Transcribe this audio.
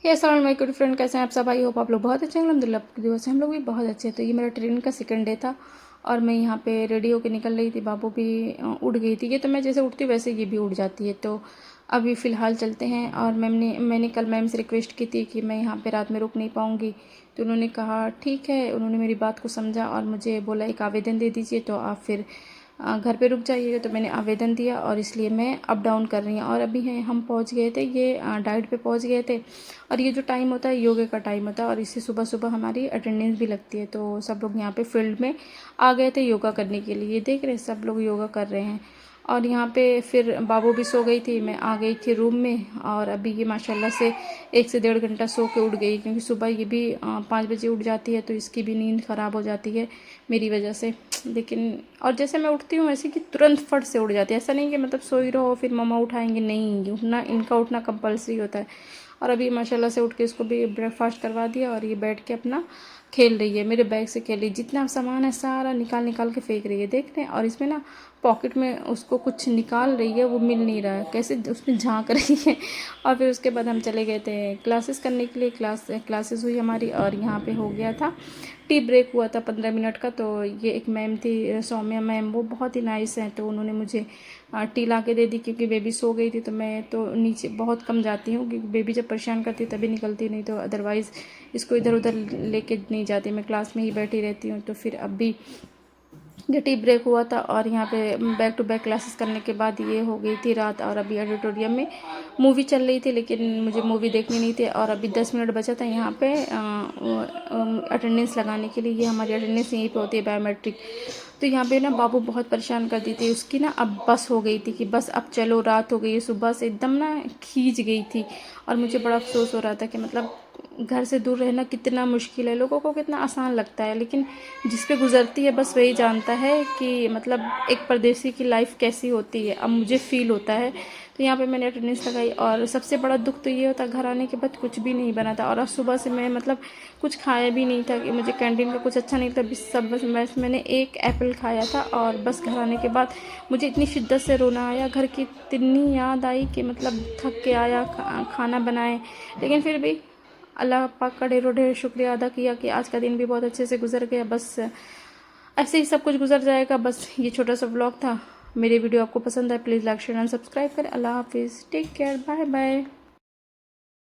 हे अस्सलाम वालेकुम फ्रेंड, कैसे हैं आप सब? आई होप आप लोग बहुत अच्छे हैं। अल्हम्दुलिल्लाह आपकी दुआ से हम लोग भी बहुत अच्छे हैं। तो ये मेरा ट्रेन का सेकंड डे था और मैं यहाँ पे रेडी होकर निकल रही थी। बाबू भी उड़ गई थी। ये तो मैं जैसे उठती हूँ वैसे ये भी उड़ जाती है। तो अभी फ़िलहाल चलते हैं। और मैंने कल मैम से रिक्वेस्ट की थी कि मैं यहाँ पे रात में रुक नहीं पाऊँगी, तो उन्होंने कहा ठीक है। उन्होंने मेरी बात को समझा और मुझे बोला एक आवेदन दे दीजिए, तो आप फिर घर पे रुक जाइएगा। तो मैंने आवेदन दिया और इसलिए मैं अप डाउन कर रही हूँ। और अभी हैं हम पहुँच गए थे, ये डाइट पे पहुँच गए थे। और ये जो टाइम होता है योगा का टाइम होता है और इससे सुबह सुबह हमारी अटेंडेंस भी लगती है। तो सब लोग यहाँ पे फील्ड में आ गए थे योगा करने के लिए। देख रहे हैं सब लोग योगा कर रहे हैं। और यहाँ पे फिर बाबू भी सो गई थी, मैं आ गई थी रूम में। और अभी ये माशाल्लाह से 1 से 1.5 घंटा सो के उठ गई, क्योंकि सुबह ये भी 5 बजे उठ जाती है, तो इसकी भी नींद ख़राब हो जाती है मेरी वजह से। लेकिन और जैसे मैं उठती हूँ वैसे कि तुरंत फट से उठ जाती है। ऐसा नहीं कि मतलब सोई रहो फिर मम्मा उठाएंगे, नहीं, उठना इनका उठना कंपलसरी होता है। और अभी माशाल्लाह से उठ के इसको भी ब्रेकफास्ट करवा दिया और ये बैठ के अपना खेल रही है, मेरे बैग से खेल रही है। जितना सामान है सारा निकाल निकाल के फेंक रही है, देख रहे हैं। और इसमें ना पॉकेट में उसको कुछ निकाल रही है, वो मिल नहीं रहा है, कैसे उसमें झांक रही है। और फिर उसके बाद हम चले गए थे क्लासेस करने के लिए। क्लासेस हुई हमारी और यहाँ पे हो गया था टी ब्रेक हुआ था 15 मिनट का। तो ये एक मैम थी सौम्या मैम, वो बहुत ही नाइस हैं। तो उन्होंने मुझे टी ला के दे दी, क्योंकि बेबी सो गई थी। तो मैं तो नीचे बहुत कम जाती हूँ, क्योंकि बेबी जब परेशान करती है तभी निकलती, नहीं तो अदरवाइज़ इसको इधर उधर लेके नहीं जाती, मैं क्लास में ही बैठी रहती हूँ। तो फिर अब भी ये टी ब्रेक हुआ था और यहाँ पे बैक टू बैक क्लासेस करने के बाद ये हो गई थी रात। और अभी ऑडिटोरियम में मूवी चल रही थी, लेकिन मुझे मूवी देखनी नहीं थी। और अभी 10 मिनट बचा था यहाँ पे अटेंडेंस लगाने के लिए। ये हमारी अटेंडेंस यहीं पे होती है, बायोमेट्रिक। तो यहाँ पे ना बाबू बहुत परेशान करती थी, उसकी ना अब बस हो गई थी कि बस अब चलो, रात हो गई है। सुबह से एकदम ना खींच गई थी और मुझे बड़ा अफसोस हो रहा था कि मतलब घर से दूर रहना कितना मुश्किल है। लोगों को कितना आसान लगता है, लेकिन जिस पे गुजरती है बस वही जानता है कि मतलब एक परदेसी की लाइफ कैसी होती है। अब मुझे फ़ील होता है। तो यहाँ पे मैंने अटेंडेंस लगाई और सबसे बड़ा दुख तो ये होता घर आने के बाद कुछ भी नहीं बना था। और आज सुबह से मैं मतलब कुछ खाया भी नहीं था, कि मुझे कैंटीन का कुछ अच्छा नहीं था। बस मैंने एक एप्पल खाया था। और बस घर आने के बाद मुझे इतनी शिद्दत से रोना आया, घर की इतनी याद आई कि मतलब थक के आया, खाना बनाए। लेकिन फिर भी अल्लाह पाक का ढेरों ढेर शुक्रिया अदा किया कि आज का दिन भी बहुत अच्छे से गुजर गया। बस ऐसे ही सब कुछ गुजर जाएगा। बस ये छोटा सा व्लॉग था। मेरी वीडियो आपको पसंद है, please like share and subscribe करें। अल्लाह हाफिज़, टेक केयर, बाय बाय।